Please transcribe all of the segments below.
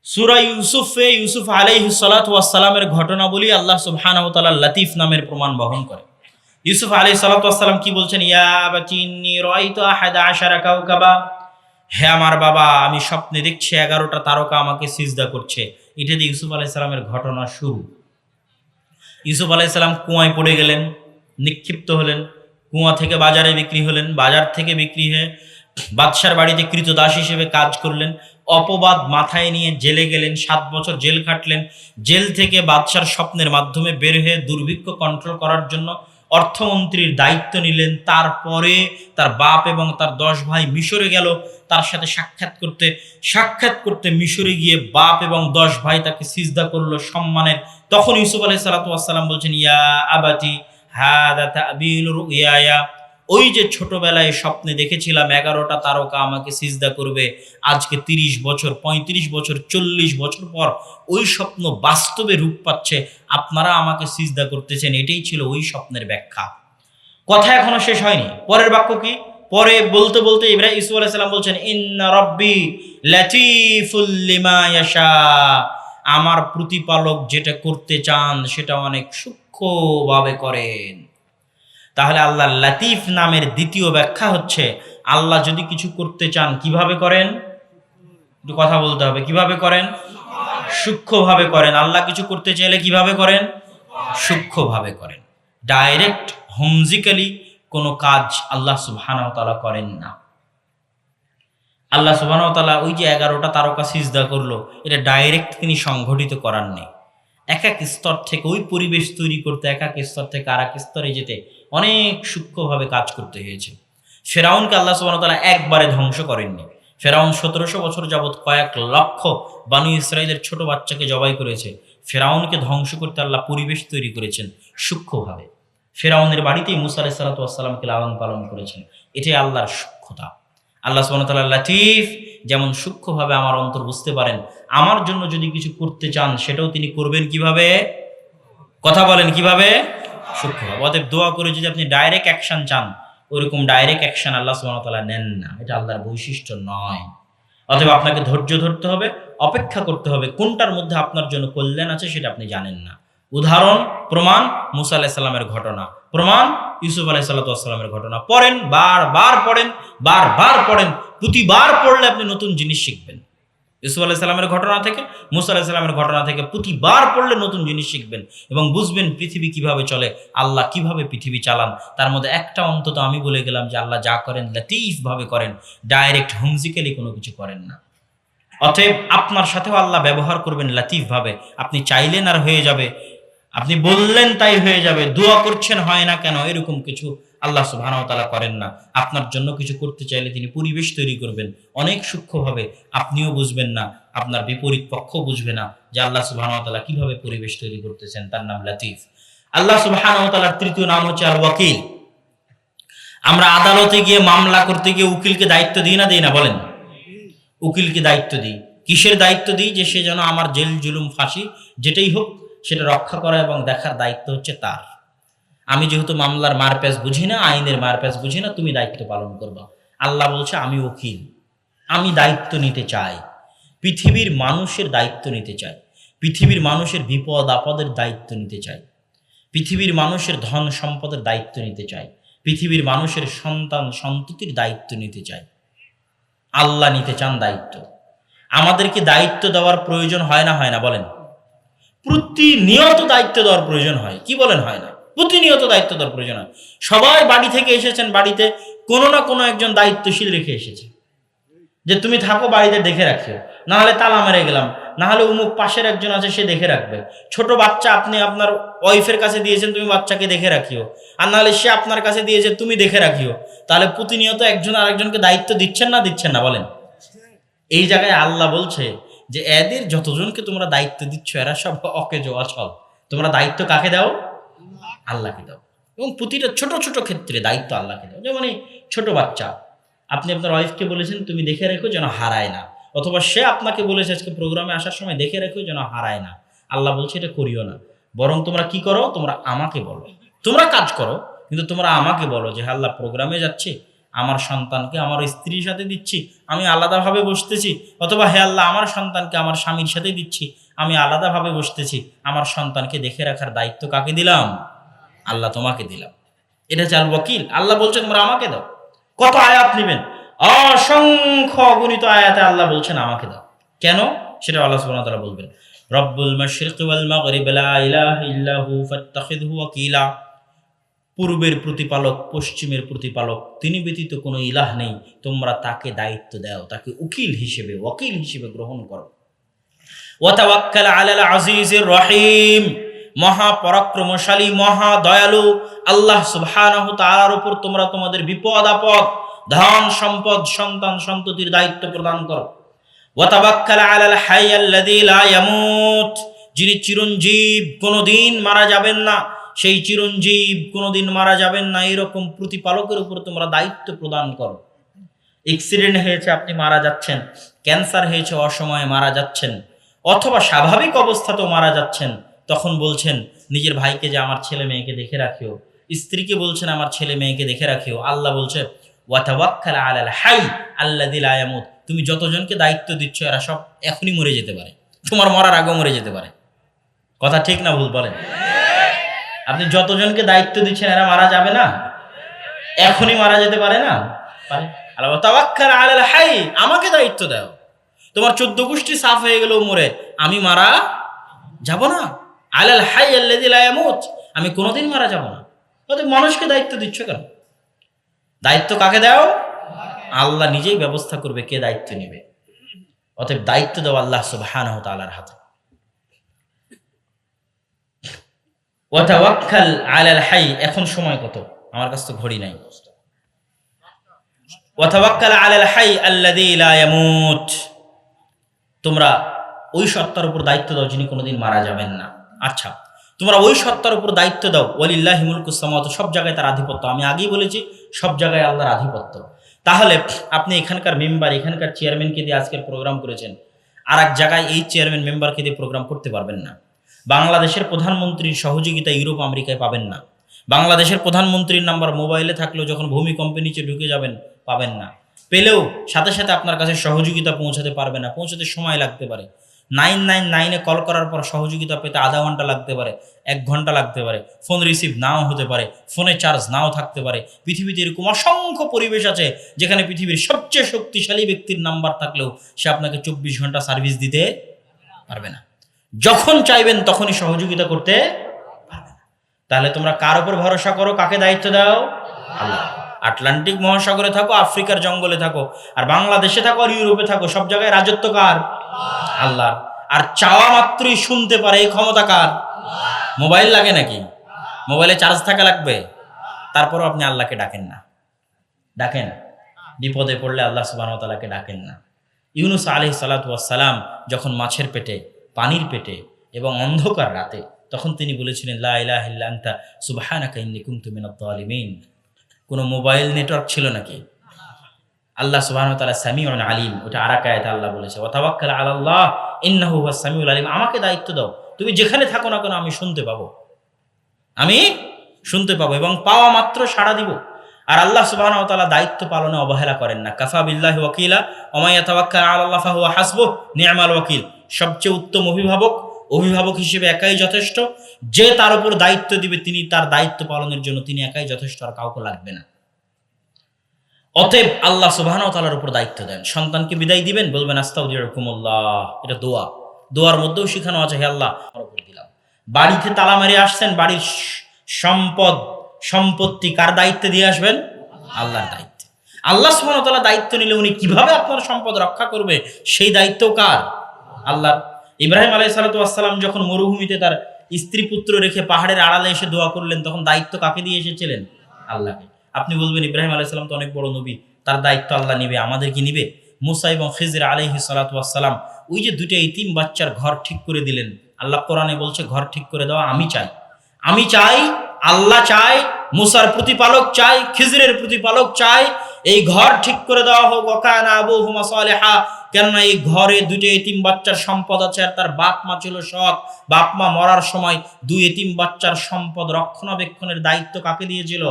সূরা ইউসুফে ইউসুফ আলাইহিস সালাতু ওয়াস সালামের ঘটনাবলী আল্লাহ সুবহানাহু ওয়া তাআলা লতিফ নামের প্রমাণ বহন করে। ইউসুফ আলাইহিস সালাতু ওয়াস সালাম কি বলছেন? ইয়া আবাতি ইন্নী রাআইতু আহাদা আশারা কাওকাবা, হে আমার বাবা, আমি স্বপ্নে দেখছি 11টা তারকা আমাকে সিজদা করছে। এটা দিয়ে ইউসুফ আলাইহিস সালামের ঘটনা শুরু। ইউসুফ আলাইহিস সালাম কুয়ায় পড়ে গেলেন, নিক্ষিপ্ত হলেন, কুয়া থেকে বাজারে বিক্রি হলেন, বাজার থেকে বিক্রি হয়ে বাদশার বাড়িতে কৃতদাস হিসেবে কাজ করলেন, অপবাদ মাথায় নিয়ে জেলে গেলেন, 7 বছর জেল খাটলেন। জেল থেকে বাদশার স্বপ্নের মাধ্যমে বের হয়ে দুর্ভিক্ষ কন্ট্রোল করার জন্য অর্থমন্ত্রীর দায়িত্ব নিলেন। তারপরে তার বাপ এবং তার 10 ভাই মিশরে গেল তার সাথে সাক্ষাৎ করতে মিশরে গিয়ে বাপ এবং 10 ভাই তাকে সিজদা করলো সম্মানের। তখন ইউসুফ আলাইহিস সালাতু ওয়াস সালাম বলছেন, ইয়া আবাতি হাদা তাবিল রুইয়া, ওই যে ছোটবেলায় স্বপ্নে দেখেছিলাম 11টা তারকা আমাকে সিজদা করবে, আজকে 30 বছর, 35 বছর, 40 বছর পর ওই স্বপ্ন বাস্তবে রূপ পাচ্ছে, আপনারা আমাকে সিজদা করতেছেন। এটাই ছিল ওই স্বপ্নের ব্যাখ্যা। কথা এখনো শেষ হয়নি, পরের বাক্য কি? পরে বলতে বলতে ইব্রাহিম ইউসুফ আলাইহিস সালাম বলছেন, ইন্না রাব্বি লাতীফুল লিমা ইয়াশা, আমার প্রতিপালক যেটা করতে চান সেটা অনেক সূক্ষ্মভাবে করেন। তাহলে আল্লাহ লতিফ নামের দ্বিতীয় ব্যাখ্যা হচ্ছে, আল্লাহ যদি কিছু করতে চান কিভাবে করেন? একটু কথা বলতে হবে, কিভাবে করেন? সূক্ষ্মভাবে করেন। আল্লাহ কিছু করতে চাইলে কিভাবে করেন? সূক্ষ্মভাবে করেন। ডাইরেক্ট হোমজিক্যালি কোনো কাজ আল্লাহ সুবহানাহু ওয়া তাআলা করেন না। আল্লাহ সুবহানাহু ওয়া তাআলা ওই যে 11টা তারকা সিজদা করলো, এটা ডাইরেক্ট তিনি সংঘটিত করাননি। এক এক স্তর থেকে ওই পরিবেশ তৈরি করতে, এক এক স্তর থেকে আর এক স্তরে যেতে অনেক সূক্ষ্মভাবে কাজ করতে হয়েছে। ফেরাউনকে আল্লাহ সুবহানাহু ওয়া তাআলা একবারে ধ্বংস করেননি। ফেরাউন 1700 বছর যাবৎ কয়েক লক্ষ বানু ইসরাইলের ছোট বাচ্চাকে জবাই করেছে। ফেরাউনকে ধ্বংস করতে আল্লাহ পরিবেশ তৈরি করেছেন সূক্ষ্মভাবে। ফেরাউনের বাড়িতেই মুসা আলাইহিস সালাতু ওয়াস সালামকে লালন পালন করেছেন। এটাই আল্লাহর সূক্ষ্মতা। আল্লাহ সুবহানাহু ওয়া তাআলা লতিফ, যেমন সূক্ষ্মভাবে আমার অন্তর বুঝতে পারেন, আমার জন্য যদি কিছু করতে চান সেটাও তিনি করবেন কিভাবে? কথা বলেন, কিভাবে? সূক্ষ্মভাবে। অতএব দোয়া করে যদি আপনি ডাইরেক্ট অ্যাকশন চান, ওইরকম ডাইরেক্ট অ্যাকশন আল্লাহ সুবহানাহু ওয়া তাআলা নেন না। এটা আল্লাহর বৈশিষ্ট্য নয়। অতএব আপনাকে ধৈর্য ধরতে হবে, অপেক্ষা করতে হবে। কোনটার মধ্যে আপনার জন্য কল্যাণ আছে সেটা আপনি জানেন না। উদাহরণ, প্রমাণ মুসা আলাইহিস সালামের ঘটনা, প্রমাণ ইউসুফ আলাইহিস সালামের ঘটনা। পড়েন, বারবার পড়েন, বারবার পড়েন। প্রতিবার পড়লে আপনি নতুন জিনিস শিখবেন। ইউসুফ আলাইহিস সালামের ঘটনা থেকে, মুসা আলাইহিস সালামের ঘটনা থেকে প্রতিবার পড়লে নতুন জিনিস শিখবেন এবং বুঝবেন পৃথিবী কিভাবে চলে, আল্লাহ কিভাবে পৃথিবী চালান। তার মধ্যে একটা অন্তত আমি বলে গেলাম যে আল্লাহ যা করেন লতিফ ভাবে করেন, ডাইরেক্ট হোমজিক্যালি কোনো কিছু করেন না। অতএব আপনার সাথেও আল্লাহ ব্যবহার করবেন লতিফ ভাবে। আপনি চাইলেন আর হয়ে যাবে, আপনি বললেন তাই হয়ে যাবে, দোয়া করছেন হয় না কেন, এরকম কিছু আল্লাহ সুবহানাহু ওয়া তাআলা করেন না। আপনার জন্য কিছু করতে চাইলে তিনি পরিবেশ তৈরি করবেন অনেক সূক্ষ্মভাবে। আপনিও বুঝবেন না, আপনার বিপরীত পক্ষ বুঝবে না যে আল্লাহ সুবহানাহু ওয়া তাআলা কিভাবে পরিবেশ তৈরি করতেছেন। তার নাম লতিফ। আল্লাহ সুবহানাহু ওয়া তাআলার তৃতীয় নাম হচ্ছে আল ওয়াকিল। আমরা আদালতে গিয়ে মামলা করতে গিয়ে উকিলকে দায়িত্ব দিই না, দিই না? বলেন। উকিলকে দায়িত্ব দিই। কিসের দায়িত্ব দিই? যে সে যেন আমার জেল জুলুম ফাঁসি যেটাই হোক সেটা রক্ষা করা এবং দেখার দায়িত্ব হচ্ছে তার। আমি যেহেতু মামলার মারপ্যাচ বুঝি না, আইনের মারপ্যাচ বুঝি না, তুমি দায়িত্ব পালন করবা। আল্লাহ বলছে আমি উকিল, আমি দায়িত্ব নিতে চাই, পৃথিবীর মানুষের দায়িত্ব নিতে চাই, পৃথিবীর মানুষের বিপদ আপদের দায়িত্ব নিতে চাই, পৃথিবীর মানুষের ধন সম্পদের দায়িত্ব নিতে চাই, পৃথিবীর মানুষের সন্তান সন্ততির দায়িত্ব নিতে চাই। আল্লাহ নিতে চান দায়িত্ব। আমাদেরকে দায়িত্ব দেওয়ার প্রয়োজন হয় না, হয় না? বলেন। প্রতিনিয়ত দায়িত্ব দেওয়ার প্রয়োজন হয়, কি বলেন? হয় না? প্রতিনিয়ত দায়িত্ব দেওয়ার প্রয়োজন হয়। সবাই বাড়ি থেকে এসেছেন, বাড়িতে কোনো না কোনো একজন দায়িত্বশীল রেখে এসেছে যে তুমি থাকো, বাড়িতে দেখে রাখিও, না হলে তালা মেরে গেলাম, না হলে অমুক পাশের একজন আছে সে দেখে রাখবে। ছোট বাচ্চা আপনি আপনার ওয়াইফের কাছে দিয়েছেন, তুমি বাচ্চাকে দেখে রাখিও, আর না হলে সে আপনার কাছে দিয়েছে, তুমি দেখে রাখিও। তাহলে প্রতিনিয়ত একজন আরেকজনকে দায়িত্ব দিচ্ছেন না, দিচ্ছেন না? বলেন। এই জায়গায় আল্লাহ বলছে যে এদের যতজনকে তোমরা দায়িত্ব দিচ্ছ এরা সব অকেজো, অচল। তোমরা দায়িত্ব কাকে দাও? আল্লাহকে দাও। এবং প্রতিটা ছোট ছোট ক্ষেত্রে দায়িত্ব আল্লাহকে দাও। যেমন এই ছোট বাচ্চা, আপনি আপনার ওয়াইফকে বলেছেন তুমি দেখে রেখো যেন হারায় না, অথবা সে আপনাকে বলেছে আজকে প্রোগ্রামে আসার সময় দেখে রেখো যেন হারায় না। আল্লাহ বলছে এটা করিও না, বরং তোমরা কি করো? তোমরা আমাকে বলো। তোমরা কাজ করো কিন্তু তোমরা আমাকে বলো যে আল্লাহ প্রোগ্রামে যাচ্ছি, আমার সন্তানকে আমার স্ত্রীর সাথে দিচ্ছি, আমি আলাদাভাবে বসতেছি, অথবা হে আল্লাহ আমার সন্তানকে আমার স্বামীর সাথে দিচ্ছি, আমি আলাদাভাবে বসতেছি, আমার সন্তানকে দেখে রাখার দায়িত্ব কাকে দিলাম? আল্লাহ তোমাকে দিলাম। এটা হচ্ছে আল ওয়াকিল। আল্লাহ বলছেন তোমরা আমাকে দাও। কত আয়াত নেবেন? অসংখ্য অগণিত আয়াতে আল্লাহ বলছেন আমাকে দাও। কেন? সেটা আল্লাহ সুবহানাহু ওয়া তাআলা বলবেন। রব্বুল মাশরিকি ওয়াল মাগরিবি লা ইলাহা ইল্লা হু ফাত্তাখিযহু ওয়াকিলা। পূর্বের প্রতিপালক, পশ্চিমের প্রতিপালক, তিনি ব্যতীত কোনো ইলাহ নেই, তোমরা তাকে দায়িত্ব দাও, তাকে উকিল হিসেবে, ওয়াকিল হিসেবে গ্রহণ করো। ওয়া তাওয়াক্কাল আলাল আজিজির রহিম। মহা পরাক্রমশালী, মহা দয়ালু আল্লাহ সুবহানাহু তাআলার উপর তোমরা তোমাদের বিপদ আপদ, ধন সম্পদ, সন্তান সন্ততির দায়িত্ব প্রদান করো। ওয়া তাওয়াক্কাল আলাল হাই আল্লাযী লা ইয়ামুত। যিনি চিরঞ্জীব, কোনোদিন মারা যাবেন না, সেই চিরঞ্জীব কোনোদিন মারা যাবেন না, এরকম প্রতিপালকের উপর তোমরা দায়িত্ব প্রদান করো। অ্যাক্সিডেন্ট হয়েছে, আপনি মারা যাচ্ছেন, ক্যান্সার হয়েছে, অসময়ে মারা যাচ্ছেন, অথবা স্বাভাবিক অবস্থাতেও মারা যাচ্ছেন, তখন বলছেন নিজের ভাইকে যে আমার ছেলে মেয়েকে দেখে রাখিও, স্ত্রীকে বলছেন আমার ছেলে মেয়েকে দেখে রাখিও। আল্লাহ বলছে ওয়া তাওয়াক্কাল আলাল হাই আল্লাযী লা ইয়ামুত। তুমি যতজনকে দায়িত্ব দিচ্ছ এরা সব এখনই মরে যেতে পারে, তোমার মরার আগেও মরে যেতে পারে। কথা ঠিক না ভুল বলেন? আপনি যতজনকে দায়িত্ব দিচ্ছেন এরা মারা যাবে না? এখনই মারা যেতে পারে না? পারে। আল্লাহ তাওয়াক্কাল আলাল হাই, আমাকে দায়িত্ব দাও। তোমার 14 গোষ্ঠী সাফ হয়ে গেলেও মরে, আমি মারা যাব না। আলাল হাই আল্লাযী লা ইয়ামুত, আমি কোনোদিন মারা যাব না। অতএব মানুষকে দায়িত্ব দিচ্ছ কেন? দায়িত্ব কাকে দাও? আল্লাহ নিজেই ব্যবস্থা করবে কে দায়িত্ব নেবে। অতএব দায়িত্ব দাও আল্লাহ সুবহানাহু ওয়া তাআলার হাতে। ওয়া তাওয়াক্কাল আলাল হাই। এখন সময় কত? আমার কাছে তো ঘড়ি নাই। ওয়া তাওয়াক্কাল আলাল হাই আল্লাযী লা ইয়ামুত। তোমরা ওই সত্তার উপর দায়িত্ব দাও যিনি কোনোদিন মারা যাবেন না। আচ্ছা, তোমরা ওই সত্তার উপর দায়িত্ব দাও, ওয়ালিল্লাহি মুলকুস সামাওয়াতি, সব জায়গায় তার আধিপত্য। আমি আগেই বলেছি সব জায়গায় আল্লাহর আধিপত্য। তাহলে আপনি এখানকার মেম্বার, এখানকার চেয়ারম্যানকে দিয়ে আজকের প্রোগ্রাম করেছেন, আর এক জায়গায় এই চেয়ারম্যান মেম্বারকে দিয়ে প্রোগ্রাম করতে পারবেন না। বাংলাদেশের প্রধানমন্ত্রীর সহযোগিতা ইউরোপ আমেরিকায় পাবেন না। বাংলাদেশের প্রধানমন্ত্রীর নাম্বার মোবাইলে থাকলেও যখন ভূমিকম্পে নিচে ঢুকে যাবেন পাবেন না। পেলেও সাথে সাথে আপনার কাছে সহযোগিতা পৌঁছাতে পারবে না, পৌঁছাতে সময় লাগতে পারে। 999-এ কল করার পর সহযোগিতা পেতে আধা ঘন্টা লাগতে পারে, 1 ঘন্টা লাগতে পারে, ফোন রিসিভ নাও হতে পারে, ফোনে চার্জ নাও থাকতে পারে। পৃথিবীতে এরকম অসংখ্য পরিবেশ আছে যেখানে পৃথিবীর সবচেয়ে শক্তিশালী ব্যক্তির নাম্বার থাকলেও সে আপনাকে 24 ঘন্টা সার্ভিস দিতে পারবে না। যখন চাইবেন তখনই সহযোগিতা করতে পারবে না। তাহলে তোমরা কার উপর ভরসা করো, কাকে দায়িত্ব দাও? আল্লাহ। আটলান্টিক মহাসাগরে থাকো, আফ্রিকার জঙ্গলে থাকো, আর বাংলাদেশে থাকো, আর ইউরোপে থাকো, সব জায়গায় রাজত্ব কার? আল্লাহ। আর চাওয়া মাত্রই শুনতে পারে, এই ক্ষমতা কার? মোবাইল লাগে নাকি? মোবাইলে চার্জ থাকা লাগবে? তারপরও আপনি আল্লাহকে ডাকেন না। ডাকেন, বিপদে পড়লে আল্লাহ সুবহানাহু ওয়া তাআলাকে ডাকেন না। ইউনূস আলাইহিস সালাতু ওয়াস সালাম যখন মাছের পেটে, পানির পেটে এবং অন্ধকার রাতে, তখন তিনি বলেছিলেন লা ইলাহা ইল্লা আনতা সুবহানাকা ইন্নী কুনতু মিনাজ জালিমিন। কোনো মোবাইল নেটওয়ার্ক ছিল নাকি? আল্লাহ সুবহানাহু ওয়া তাআলা সামিউন আলিম, ওটা আরেক আয়াতে আল্লাহ বলেছে ওয়া তাওয়াক্কাল আলাল্লাহ ইন্নাহু হুয়াস সামিউল আলিম। আমাকে দায়িত্ব দাও, তুমি যেখানে থাকো না কেন আমি শুনতে পাবো, আমি শুনতে পাবো এবং পাওয়া মাত্র সাড়া দিব। আর আল্লাহ সুবহানাহু ওয়া তাআলা দায়িত্ব পালনে অবহেলা করেন না। কাফা বিল্লাহি ওয়াকিলা ওয়া মান ইয়াতাওয়াক্কাল আলাল্লাহ ফাহুয়া হাসবুহ নি'মাল ওয়াকিল। সবচেয়ে উত্তম অভিভাবক হিসেবে একাই যথেষ্ট। যে তার উপর দায়িত্ব দিবে তিনি তার দায়িত্ব পালনের জন্য তিনি একাই যথেষ্ট, আর কাউকে লাগবে না। অতএব আল্লাহ সুবহানাহু ওয়া তাআলার উপর দায়িত্ব দেন। সন্তানকে বিদায় দিবেন, বলবেন আস্তাগফিরুল্লাহ। এটা দোয়া, দোয়ার মধ্যেও শিখানো আছে হে আল্লাহ আমার উপর দিলাম। বাড়িতে তালা মেরে আসছেন, বাড়ির সম্পত্তি কার দায়িত্বে দিয়ে আসবেন? আল্লাহর দায়িত্বে। আল্লাহ সুবহানাহু ওয়া তাআলা দায়িত্ব নিলে উনি কিভাবে আপনার সম্পদ রক্ষা করবে সেই দায়িত্ব কার? আল্লাহ। ইব্রাহিম আলাইহিস সালাতু ওয়াস সালাম যখন মরুভূমিতে তার স্ত্রী পুত্র রেখে পাহাড়ের আড়ালে এসে দোয়া করলেন, তখন দায়িত্ব কাকে দিয়ে এসেছিলেন? আল্লাহকে। আপনি বলবেন ইব্রাহিম আলাইহিস সালাম তো অনেক বড় নবী, তার দায়িত্ব আল্লাহ নিবে, আমাদের কি নিবে? মুসা এবং খিজর আলাইহিস সালাতু ওয়াস সালাম ওই যে দুটো ইতিম বাচ্চার ঘর ঠিক করে দিলেন, আল্লাহ কোরআনে বলছে ঘর ঠিক করে দেওয়া আমি চাই, আল্লাহ চাই, মুসার প্রতিপালক চাই, খিজরের প্রতিপালক চাই, এই ঘর ঠিক করে দেওয়া হোক। ওয়াকানা আবুহুমা সালিহা, কেননা এই ঘরে দুটো এতিম বাচ্চার সম্পদ আছে, আর তার বাপ মা ছিল সৎ। বাপ মা মরার সময় 2 এতিম বাচ্চার সম্পদ রক্ষণাবেক্ষণের দায়িত্ব কাকে দিয়েছিল?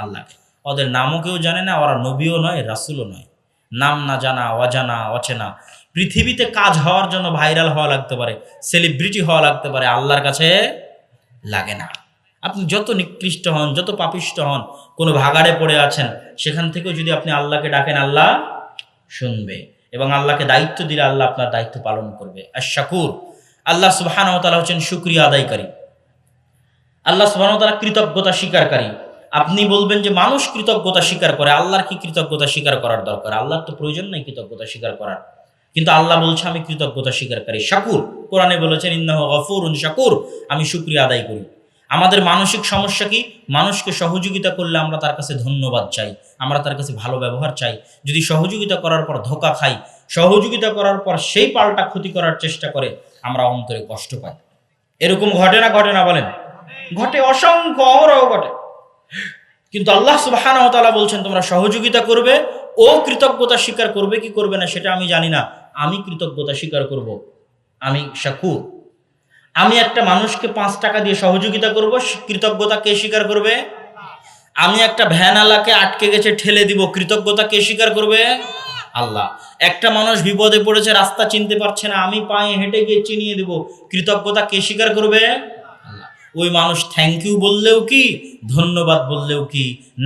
আল্লাহকে। ওদের নামও কেউ জানে না, ওরা নবীও নয়, রাসূলও নয়। নাম না জানা, অজানা, অচেনা। পৃথিবীতে কাজ হওয়ার জন্য ভাইরাল হওয়া লাগতে পারে, সেলিব্রিটি হওয়া লাগতে পারে, আল্লাহর কাছে লাগে না। আপনি যত নিকৃষ্ট হন, যত পাপিষ্ট হন, কোনো ভাগাড়ে পড়ে আছেন, সেখান থেকেও যদি আপনি আল্লাহকে ডাকেন, আল্লাহ শুনবে এবং আল্লাহকে দায়িত্ব দিলে আল্লাহ আপনার দায়িত্ব পালন করবে। আশ-শাকুর, আল্লাহ সুবহানাহু ওয়া তাআলা হচ্ছেন শুকরিয়া আদায়কারী। আল্লাহ সুবহানাহু ওয়া তাআলা কৃতজ্ঞতা স্বীকারকারী। আপনি বলবেন যে মানুষ কৃতজ্ঞতা স্বীকার করে, আল্লাহর কি কৃতজ্ঞতা স্বীকার করার দরকার? আল্লাহর তো প্রয়োজন নাই কৃতজ্ঞতা স্বীকার করার। কিন্তু আল্লাহ বলছে আমি কৃতজ্ঞতা স্বীকারকারী, শাকুর। কোরআনে বলেছেন ইন্নাহু গফুরুন শাকুর, আমি শুকরিয়া আদায় করি। আমাদের মানসিক সমস্যা কি? মানুষকে সহযোগিতা করলে আমরা তার কাছে ধন্যবাদ চাই, আমরা তার কাছে ভালো ব্যবহার চাই। যদি সহযোগিতা করার পর ধোঁকা খাই, সহযোগিতা করার পর সেই পাল্টা ক্ষতি করার চেষ্টা করে, আমরা অন্তরে কষ্ট পাই। এরকম ঘটে না ঘটে না বলেন? ঘটে, অসংখ্য, অহরহ ঘটে। কিন্তু আল্লাহ সুবহানাহু ওয়া তাআলা বলছেন তোমরা সহযোগিতা করবে, ও কৃতজ্ঞতা স্বীকার করবে কি করবে না সেটা আমি জানি না, আমি কৃতজ্ঞতা স্বীকার করব, আমি শাকুর। আমি একটা মানুষকে 5 টাকা দিয়ে সহযোগিতা করব, কৃতজ্ঞতা কে স্বীকার করবে? আমি একটা ভ্যানওয়ালাকে আটকে গেছে ঠেলে দিব, কৃতজ্ঞতা কে স্বীকার করবে? আল্লাহ। একটা মানুষ বিপদে পড়েছে, রাস্তা চিনতে পারছে না, আমি পায়ে হেঁটে গিয়ে চিনিয়ে দিব, কৃতজ্ঞতা কে স্বীকার করবে? আল্লাহ। ওই মানুষ থ্যাংক ইউ বললেও কি, ধন্যবাদ বললেও কি,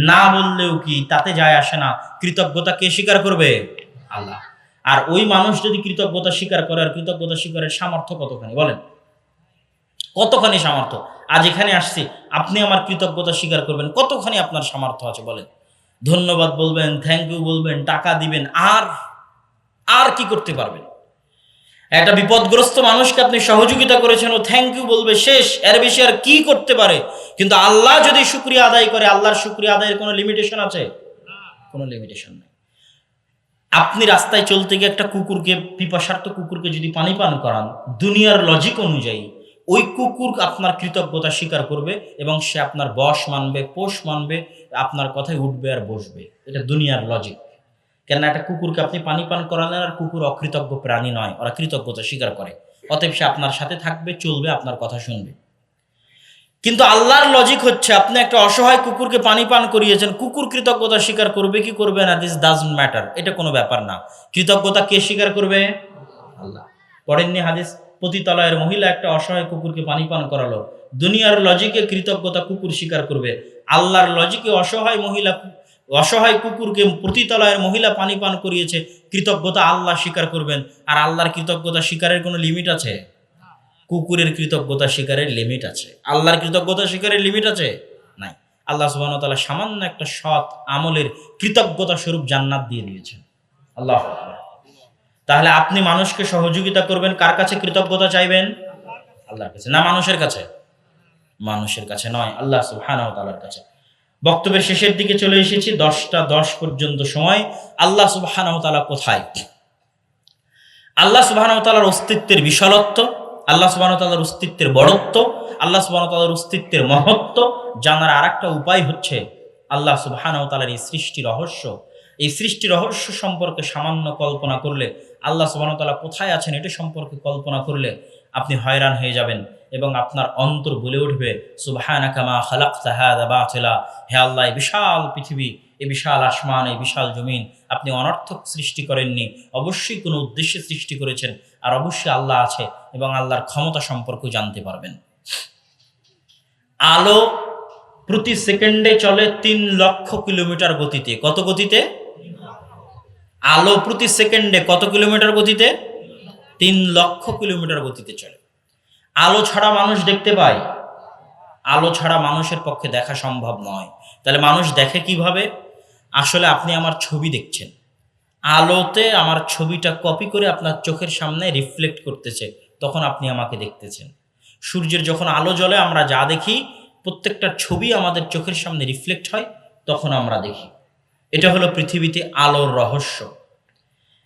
না বললেও কি, তাতে যায় আসে না, কৃতজ্ঞতা কে স্বীকার করবে? আল্লাহ। আর ওই মানুষ যদি কৃতজ্ঞতা স্বীকার করে, আর কৃতজ্ঞতা স্বীকারের সামর্থ্য কতখানি বলেন? কতখানি সামর্থ্য? আজ এখানে আসছি, আপনি আমার কৃতজ্ঞতা স্বীকার করবেন, কতখানি আপনার সামর্থ্য আছে বলেন? ধন্যবাদ বলবেন, থ্যাংক ইউ বলবেন, টাকা দিবেন, আর আর কি করতে পারবেন? একটা বিপদগ্রস্ত মানুষকে আপনি সহযোগিতা করেছেন, ও থ্যাংক ইউ বলবে, শেষ। এর বেশি আর কি করতে পারে? কিন্তু আল্লাহ যদি শুকরিয়া আদায় করে, আল্লাহর শুকরিয়া আদায়ের কোনো লিমিটেশন আছে? কোনো লিমিটেশন নেই। আপনি রাস্তায় চলতে গিয়ে একটা কুকুরকে, পিপাসার্ত কুকুরকে যদি পানি পান করান, দুনিয়ার লজিক অনুযায়ী ওই কুকুর আপনার কৃতজ্ঞতা স্বীকার করবে এবং সে আপনার বশ মানবে, পোষ মানবে, আপনার কথায় উঠবে আর বসবে। এটা দুনিয়ার লজিক। কেননা একটা কুকুরকে আপনি পানি পান করালেন, আর কুকুর অকৃতজ্ঞ প্রাণী নয়, ওরা কৃতজ্ঞতা স্বীকার করে, অতএব সে আপনার সাথে থাকবে, চলবে, আপনার কথা শুনবে। কিন্তু আল্লাহর লজিক হচ্ছে, আপনি একটা অসহায় কুকুরকে পানি পান করিয়েছেন, কুকুর কৃতজ্ঞতা স্বীকার করবে কি করবে না, দিস ডাজন্ট ম্যাটার, এটা কোনো ব্যাপার না। কৃতজ্ঞতা কে স্বীকার করবে? আল্লাহ। পড়েননি হাদিস? পতিতালয়ের মহিলা একটা অসহায় কুকুরকে পানি পান করালো, দুনিয়ার লজিকে কৃতজ্ঞতা কুকুর স্বীকার করবে, আল্লাহর লজিকে অসহায় কুকুরকে পতিতালয়ের মহিলা পানি পান করিয়েছে, কৃতজ্ঞতা আল্লাহ স্বীকার করবেন। আর আল্লাহর কৃতজ্ঞতা স্বীকারের কোনো লিমিট আছে? কুকুরের কৃতজ্ঞতা স্বীকারের লিমিট আছে, আল্লাহর কৃতজ্ঞতা স্বীকারের লিমিট আছে? নাই। আল্লাহ সুবহানাহু ওয়া তাআলা সামান্য একটা সৎ আমলের কৃতজ্ঞতা স্বরূপ জান্নাত দিয়ে দিয়েছেন। আল্লাহু আকবার। তাহলে আপনি মানুষকে সহযোগিতা করবেন, কার কাছে কৃতজ্ঞতা চাইবেন? আল্লাহর কাছে। না মানুষের কাছে? মানুষের কাছে নয়, আল্লাহ সুবহানাহু ওয়া তাআলার কাছে। বক্তব্যের শেষের দিকে চলে এসেছি, 10টা 10 পর্যন্ত সময়। আল্লাহ সুবহানাহু ওয়া তাআলা কোথায়? আল্লাহ সুবহানাহু ওয়া তাআলার অস্তিত্বের বিশালত্ব, আল্লাহ সুবহানাহু ওয়া তাআলার অস্তিত্বের বড়ত্ব, আল্লাহ সুবহানাহু ওয়া তাআলার অস্তিত্বের মহত্ব জানার আরেকটা উপায় হচ্ছে আল্লাহ সুবহানাহু ওয়া তাআলার এই সৃষ্টি রহস্য। এই সৃষ্টি রহস্য সম্পর্কে সামান্য কল্পনা করলে, আল্লাহ সুবহানাহু ওয়া তাআলা কোথায় আছেন এটা সম্পর্কে কল্পনা করলে আপনি হয়রান হয়ে যাবেন এবং আপনার অন্তর বলে উঠবে সুবহানাকা মা খালাকতা হাযা বাতিলা। হে আল্লাহ, এই বিশাল পৃথিবী, এই বিশাল আসমান, এই বিশাল জমিন আপনি অনর্থক সৃষ্টি করেননি, অবশ্যই কোনো উদ্দেশ্যে সৃষ্টি করেছেন, আর অবশ্যই আল্লাহ আছে এবং আল্লাহর ক্ষমতা সম্পর্কে জানতে পারবেন। আলো প্রতি সেকেন্ডে চলে 3 লক্ষ কিলোমিটার গতিতে। কত গতিতে? আলো প্রতি সেকেন্ডে কত কিলোমিটার গতিতে? 3 লক্ষ কিলোমিটার গতিতে চলে। আলো ছাড়া মানুষ দেখতে পায়? আলো ছাড়া মানুষের পক্ষে দেখা সম্ভব নয়। তাহলে মানুষ দেখে কিভাবে? আসলে আপনি আমার ছবি দেখছেন, আলোতে আমার ছবিটা কপি করে আপনার চোখের সামনে রিফ্লেক্ট করতেছে, তখন আপনি আমাকে দেখতেছেন। সূর্যের যখন আলো জ্বলে আমরা যা দেখি, প্রত্যেকটা ছবি আমাদের চোখের সামনে রিফ্লেক্ট হয়, তখন আমরা দেখি। এটা হলো পৃথিবীতে আলোর রহস্য।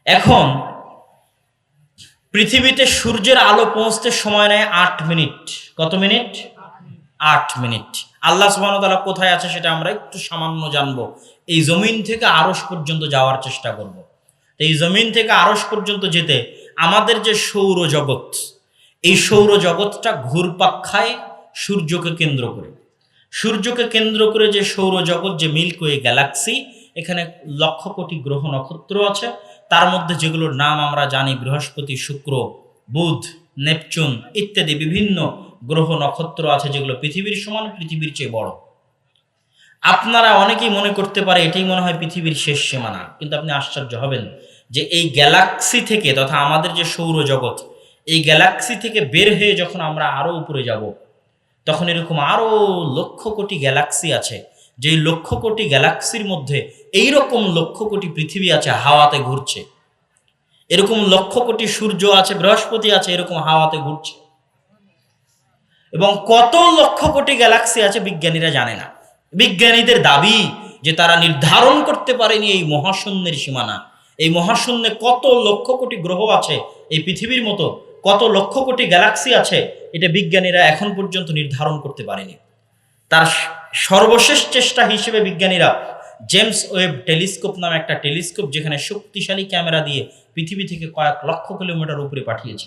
এখন পৃথিবীতে সূর্যের আলো পৌঁছতে সময় নেয় 8 মিনিট। কত মিনিট? 8 মিনিট। আল্লাহ সুবহানাহু ওয়া তাআলা কোথায় আছে সেটা আমরা একটু সামান্য জানবো। এই জমিন থেকে আরশ পর্যন্ত যাওয়ার চেষ্টা করব। এই জমিন থেকে আরশ পর্যন্ত যেতে আমাদের যে সৌরজগৎ, এই সৌরজগৎটা ঘুরপাক খায় সূর্যকে কেন্দ্র করে। সূর্যকে কেন্দ্র করে যে সৌরজগৎ, যে মিল্কওয়ে গ্যালাক্সি, এখানে লক্ষ কোটি গ্রহ নক্ষত্র আছে। তার মধ্যে যেগুলোর নাম আমরা জানি বৃহস্পতি, শুক্র, বুধ, নেপচুন ইত্যাদি বিভিন্ন গ্রহ নক্ষত্র আছে, যেগুলো পৃথিবীর সমান, পৃথিবীর চেয়ে বড়। আপনারা অনেকেই মনে করতে পারে এটাই মনে হয় পৃথিবীর শেষ সীমানা, কিন্তু আপনি আশ্চর্য হবেন যে এই গ্যালাক্সি থেকে, তথা আমাদের যে সৌরজগৎ, এই গ্যালাক্সি থেকে বের হয়ে যখন আমরা আরো উপরে যাব, তখন এরকম আরো লক্ষ কোটি গ্যালাক্সি আছে, যেই লক্ষ কোটি গ্যালাক্সির মধ্যে এইরকম লক্ষ কোটি পৃথিবী আছে হাওয়াতে ঘুরছে, এরকম লক্ষ কোটি সূর্য আছে, বৃহস্পতি আছে এরকম হাওয়াতে ঘুরছে, এবং কত লক্ষ কোটি গ্যালাক্সি আছে বিজ্ঞানীরা জানে না। বিজ্ঞানীদের দাবি যে তারা নির্ধারণ করতে পারেনি এই মহাশূন্যের সীমানা, এই মহাশূন্যে কত লক্ষ কোটি গ্রহ আছে, এই পৃথিবীর মতো কত লক্ষ কোটি গ্যালাক্সি আছে, এটা বিজ্ঞানীরা এখন পর্যন্ত নির্ধারণ করতে পারেনি। তার সর্বশেষ চেষ্টা হিসেবে বিজ্ঞানীরা জেমস ওয়েব টেলিস্কোপ নামে একটা টেলিস্কোপ, যেখানে শক্তিশালী ক্যামেরা দিয়ে পৃথিবী থেকে কয়েক লক্ষ কিলোমিটার উপরে পাঠিয়েছে।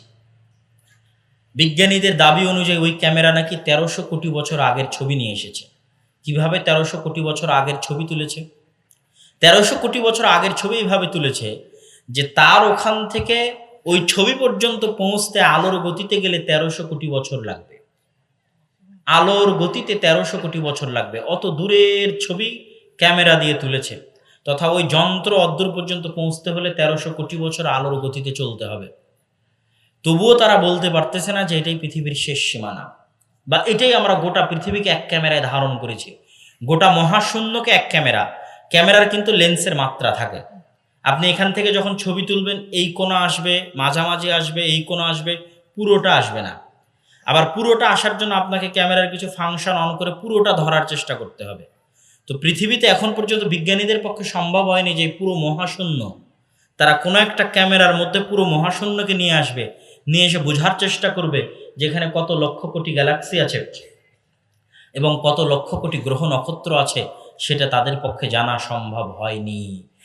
বিজ্ঞানীদের দাবি অনুযায়ী ওই ক্যামেরা নাকি 1300 কোটি বছর আগের ছবি নিয়ে এসেছে। কিভাবে 1300 কোটি বছর আগের ছবি তুলেছে? 1300 কোটি বছর আগের ছবি এইভাবে তুলেছে যে তার ওখান থেকে ওই ছবি পর্যন্ত পৌঁছতে আলোর গতিতে গেলে 1300 কোটি বছর লাগবে। আলোর গতিতে 1300 কোটি বছর লাগবে, অত দূরের ছবি ক্যামেরা দিয়ে তুলেছে। তথা ওই যন্ত্র অদ্দূর পর্যন্ত পৌঁছতে হলে 1300 কোটি বছর আলোর গতিতে চলতে হবে। তবুও তারা বলতে পারতেছে না যে এটাই পৃথিবীর শেষ সীমানা, বা এটাই আমরা গোটা পৃথিবীকে এক ক্যামেরায় ধারণ করেছি, গোটা মহাশূন্যকে এক ক্যামেরার কিন্তু লেন্সের মাত্রা থাকে। আপনি এখান থেকে যখন ছবি তুলবেন, এই কোণা আসবে, মাঝামাঝি আসবে, এই কোণা আসবে, পুরোটা আসবে না। আবার পুরোটা আসার জন্য আপনাকে ক্যামেরার কিছু ফাংশন অন করে পুরোটা ধরার চেষ্টা করতে হবে। তো পৃথিবীতে এখন পর্যন্ত বিজ্ঞানীদের পক্ষে সম্ভব হয়নি যে পুরো মহাশূন্য, তারা কোনো একটা ক্যামেরার মধ্যে পুরো মহাশূন্যকে নিয়ে আসবে, নিয়ে এসে বোঝার চেষ্টা করবে যেখানে কত লক্ষ কোটি গ্যালাক্সি আছে এবং কত লক্ষ কোটি গ্রহ নক্ষত্র আছে, সেটা তাদের পক্ষে জানা সম্ভব হয়নি।